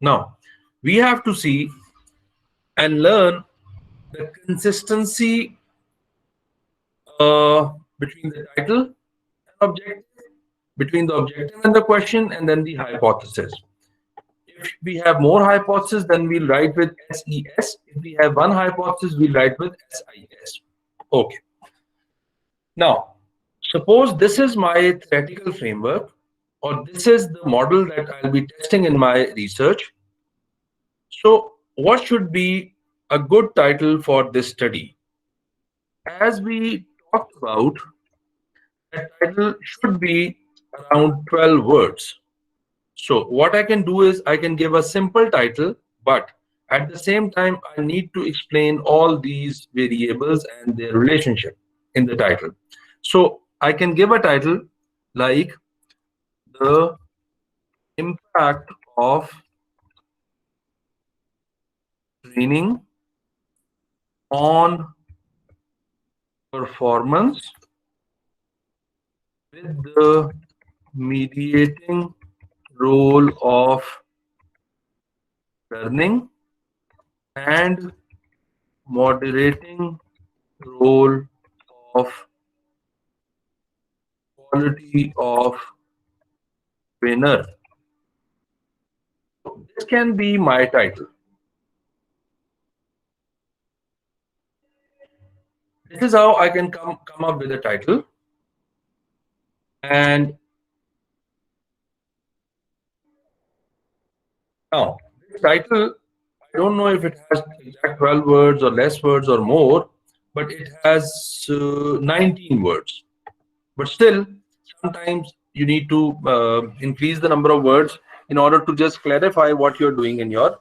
Now, we have to see and learn the consistency between the title and objective, between the objective and the question, and then the hypothesis. If we have more hypotheses, then we'll write with SES. If we have one hypothesis, we'll write with SIS. Okay. Now, suppose this is my theoretical framework, or this is the model that I'll be testing in my research. So, what should be a good title for this study? As we talked about, that title should be around 12 words. So what I can do is I can give a simple title, but at the same time, I need to explain all these variables and their relationship in the title. So I can give a title like the impact of training on performance with the mediating role of learning and moderating role of quality of trainer. This can be my title. This is how I can come up with a title. And now, this title, I don't know if it has exact 12 words or less words or more, but it has 19 words. But still, sometimes you need to increase the number of words in order to just clarify what you're doing in your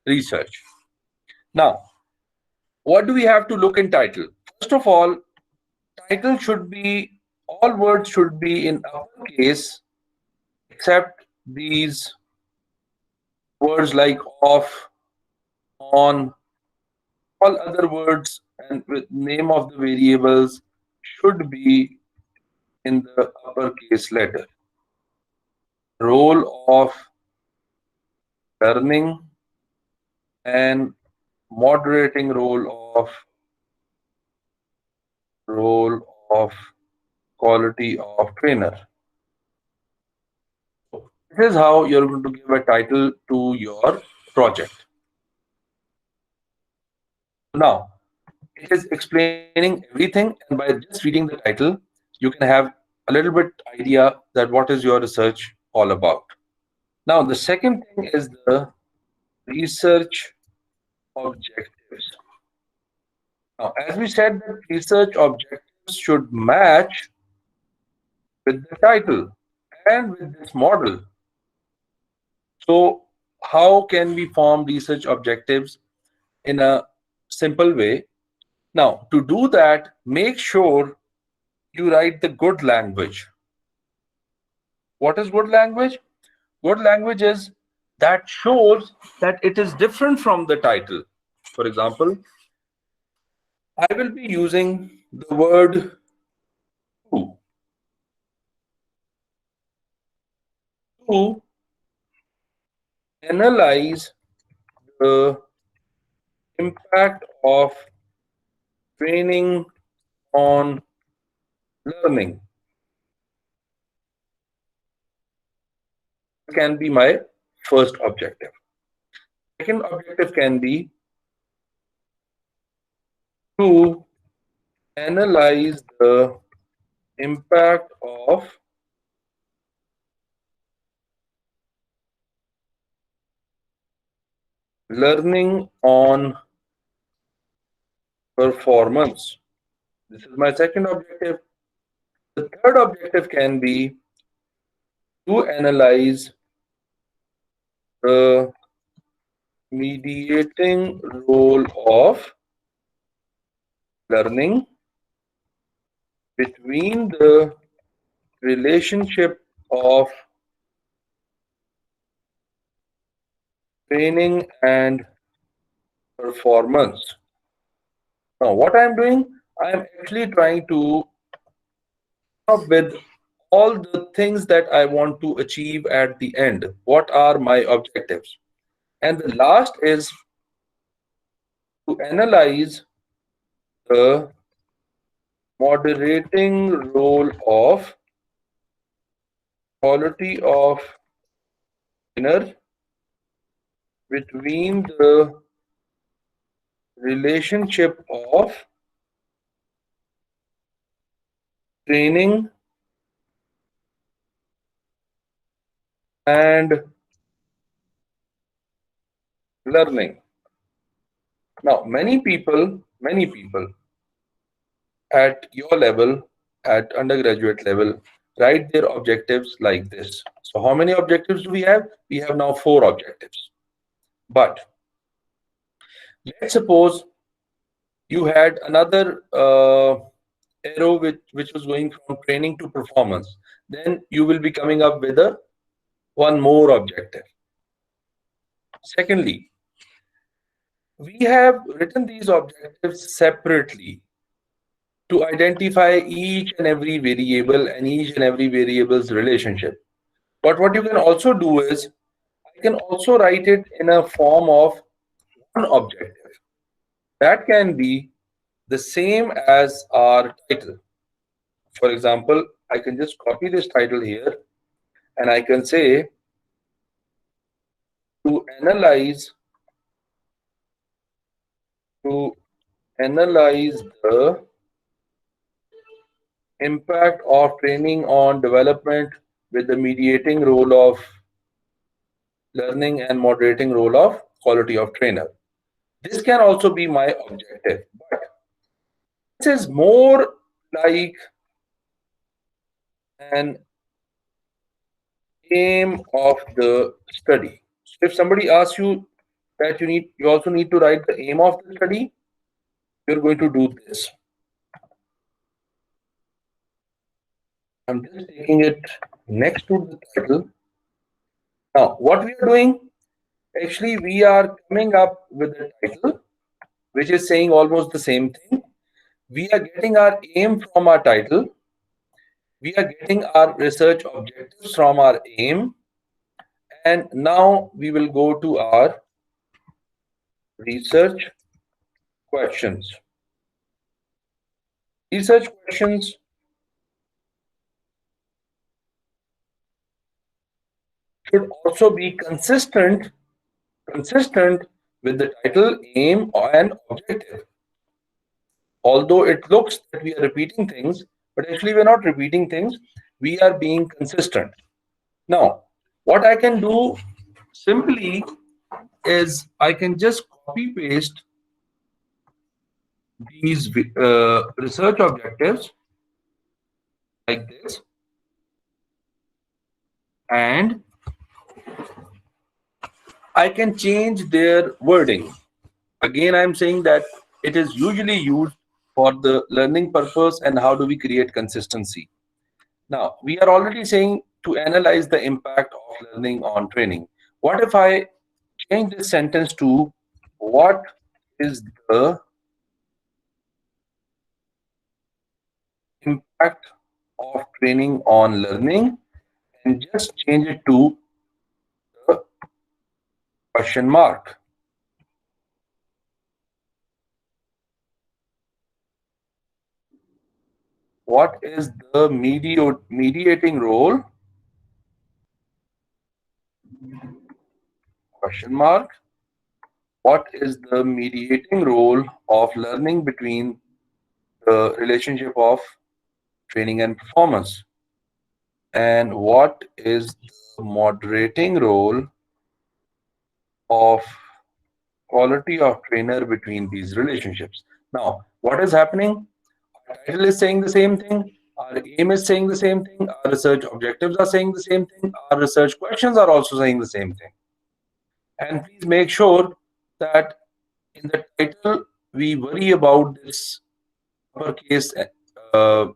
research. Now, what do we have to look in title? First of all, title should be, all words should be in uppercase except these words like off, on, all other words and with name of the variables should be in the uppercase letter. Role of learning and moderating role of quality of trainer. This is how you're going to give a title to your project. Now, it is explaining everything, and by just reading the title, you can have a little bit idea that what is your research all about. Now, the second thing is the research objectives. Now, as we said, that research objectives should match with the title and with this model. So, how can we form research objectives in a simple way? Now, to do that, make sure you write the good language. What is good language? Good language is that shows that it is different from the title. For example, I will be using the word to. To analyze the impact of training on learning. Can be my first objective. Second objective can be to analyze the impact of learning on performance. This is my second objective. The third objective can be to analyze the mediating role of learning between the relationship of training and performance. Now, what I'm doing, I'm actually trying to come up with all the things that I want to achieve at the end. What are my objectives? And the last is to analyze the moderating role of quality of inner between the relationship of training and learning. Now, many people at your level, at undergraduate level, write their objectives like this. So, how many objectives do we have? We have now 4 objectives. But let's suppose you had another arrow which was going from training to performance. Then you will be coming up with a one more objective. Secondly, we have written these objectives separately to identify each and every variable and each and every variable's relationship. But what you can also do is, I can also write it in a form of one objective. That can be the same as our title. For example, I can just copy this title here and I can say to analyze to analyze the impact of training on development with the mediating role of learning and moderating role of quality of trainer. This can also be my objective, but this is more like an aim of the study. So if somebody asks you that you also need to write the aim of the study, you're going to do this. I'm just taking it next to the title. Now, what we are doing, actually, we are coming up with a title which is saying almost the same thing. We are getting our aim from our title. We are getting our research objectives from our aim. And now we will go to our research questions. Research questions should also be consistent with the title, aim, and objective. Although it looks that we are repeating things, but actually we're not repeating things, we are being consistent. Now, what I can do simply is I can just copy paste these research objectives like this, and I can change their wording. Again, I'm saying that it is usually used for the learning purpose and how do we create consistency. Now, we are already saying to analyze the impact of learning on training. What if I change this sentence to what is the impact of training on learning, and just change it to the question mark. What is the mediating role? Question mark. What is the mediating role of learning between the relationship of training and performance? And what is the moderating role of quality of trainer between these relationships? Now, what is happening? Our title is saying the same thing. Our aim is saying the same thing. Our research objectives are saying the same thing. Our research questions are also saying the same thing. And please make sure that in the title we worry about this uppercase and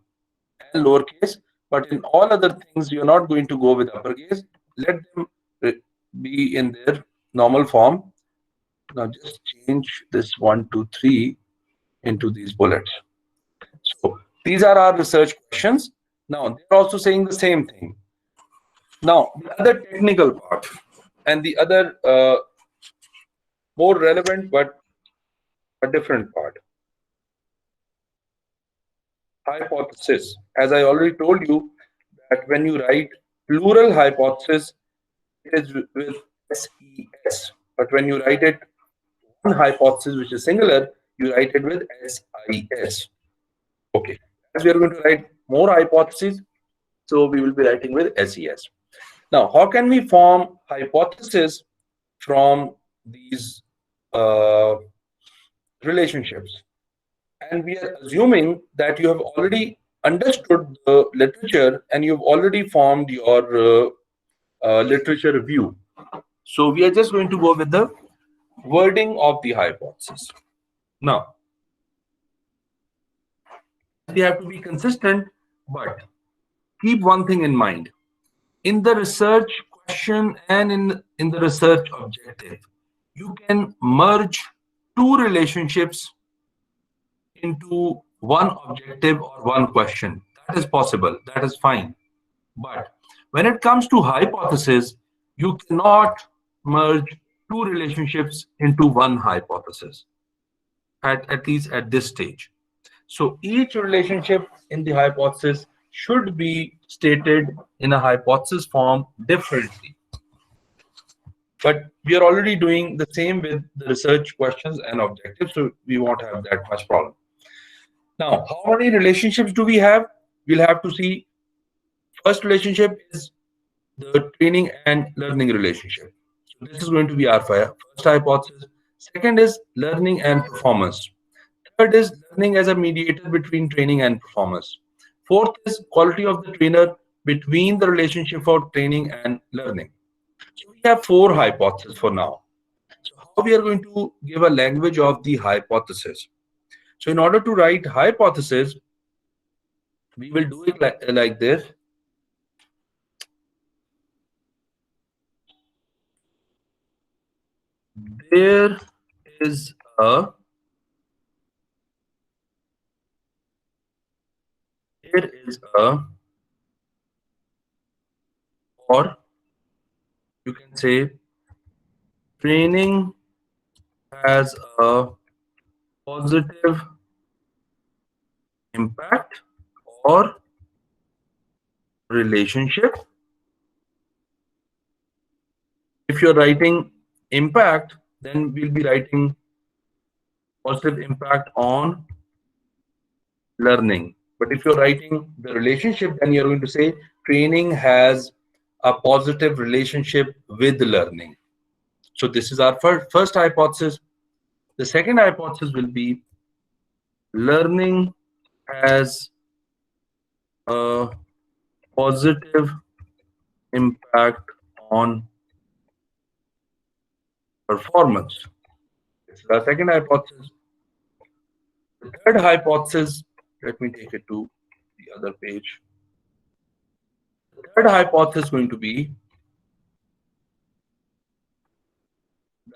lowercase, but in all other things you're not going to go with uppercase. Let them be in their normal form. Now just change this 1, 2, 3 into these bullets. So these are our research questions. Now they're also saying the same thing. Now the other technical part and the other more relevant but a different part. Hypothesis. As I already told you, that when you write plural hypothesis, it is with SES. But when you write it one hypothesis which is singular, you write it with SIS. Okay. As we are going to write more hypotheses, so we will be writing with SES. Now, how can we form hypotheses from these uh, relationships? And we are assuming that you have already understood the literature and you've already formed your literature review. So we are just going to go with the wording of the hypothesis. Now, we have to be consistent, but keep one thing in mind. In the research question and in the research objective, you can merge two relationships into one objective or one question. That is possible. That is fine. But when it comes to hypothesis, you cannot merge two relationships into one hypothesis, at least at this stage. So each relationship in the hypothesis should be stated in a hypothesis form differently. But we are already doing the same with the research questions and objectives, so we won't have that much problem. Now, how many relationships do we have? We'll have to see. First relationship is the training and learning relationship. So this is going to be our first hypothesis. Second is learning and performance. Third is learning as a mediator between training and performance. Fourth is quality of the trainer between the relationship of training and learning. So we have four hypotheses for now. So how we are going to give a language of the hypothesis? So in order to write hypothesis, we will do it like this. There is a or you can say training has a positive impact or relationship. If you're writing impact, then we'll be writing positive impact on learning. But if you're writing the relationship, then you're going to say training has a positive relationship with learning. So this is our first hypothesis. The second hypothesis will be learning has a positive impact on performance. This is our second hypothesis. The third hypothesis, let me take it to the other page. The third hypothesis is going to be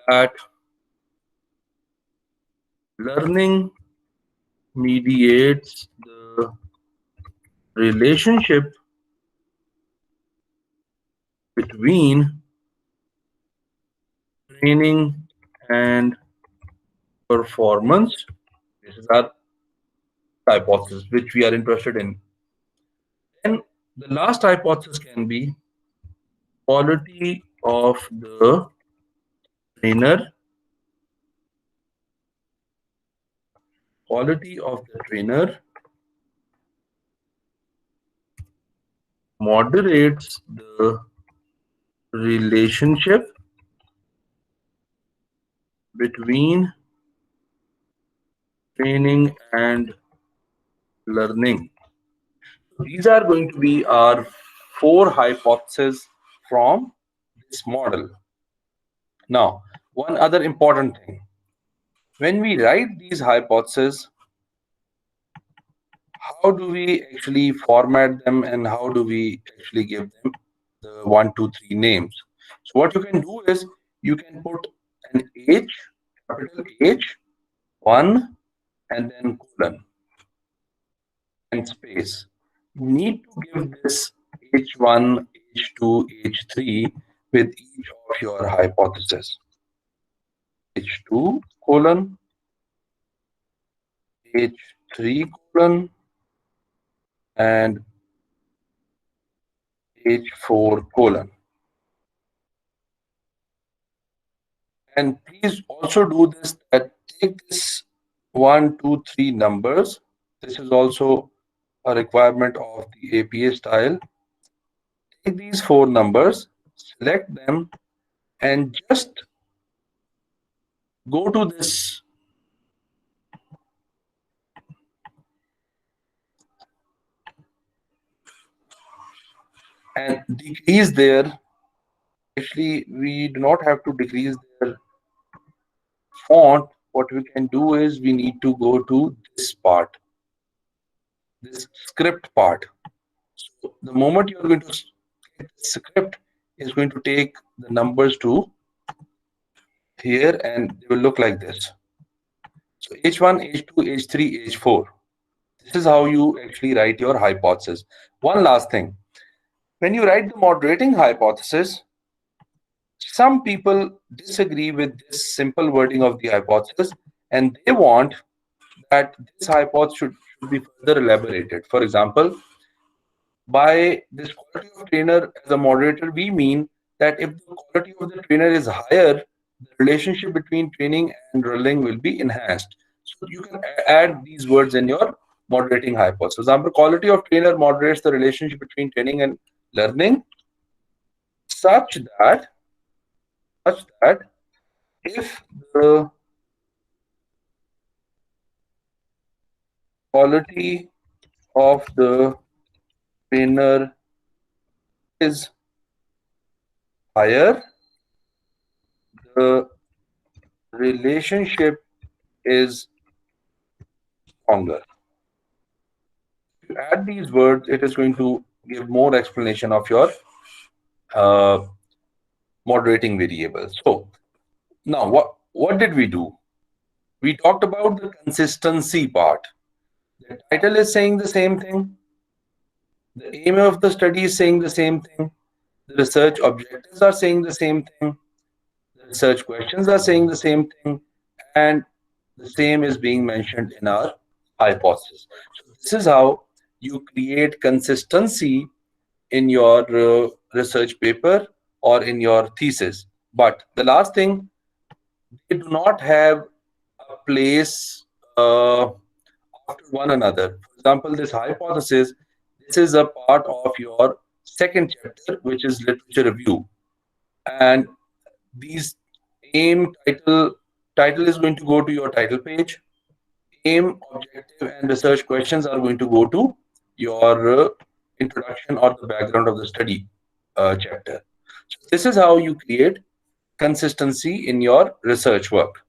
that learning mediates the relationship between training and performance. This is our hypothesis which we are interested in. Then the last hypothesis can be quality of the trainer. Quality of the trainer moderates the relationship between training and learning. These are going to be our four hypotheses from this model. Now, one other important thing. When we write these hypotheses, how do we actually format them and how do we actually give them the 1, 2, 3 names? So what you can do is you can put an H, capital H, 1, and then colon and space. You need to give this H1, H2, H3 with each of your hypotheses. H2 colon H3 colon and H4 colon. And please also do this, that take this 1, 2, 3 numbers. This is also a requirement of the APA style. Take these 4 numbers, select them, and just go to this and decrease their. Actually, we do not have to decrease their font. What we can do is we need to go to this part, this script part. So the moment you're going to click the script is going to take the numbers to here and they will look like this. So H1, H2, H3, H4. This is how you actually write your hypothesis. One last thing. When you write the moderating hypothesis, some people disagree with this simple wording of the hypothesis and they want that this hypothesis should be further elaborated. For example, by this quality of trainer as a moderator, we mean that if the quality of the trainer is higher, the relationship between training and drilling will be enhanced. So you can add these words in your moderating hypothesis. For example, quality of trainer moderates the relationship between training and learning such that if the quality of the trainer is higher, the relationship is stronger. If you add these words, it is going to give more explanation of your uh, moderating variable. So now what did we do? We talked about the consistency part. The title is saying the same thing. The aim of the study is saying the same thing. The research objectives are saying the same thing. The research questions are saying the same thing. And the same is being mentioned in our hypothesis. So this is how you create consistency in your research paper or in your thesis. But the last thing, they do not have a place after one another. For example, this hypothesis, this is a part of your second chapter, which is literature review. And these aim title is going to go to your title page. Aim, objective, and research questions are going to go to your introduction or the background of the study chapter. So this is how you create consistency in your research work.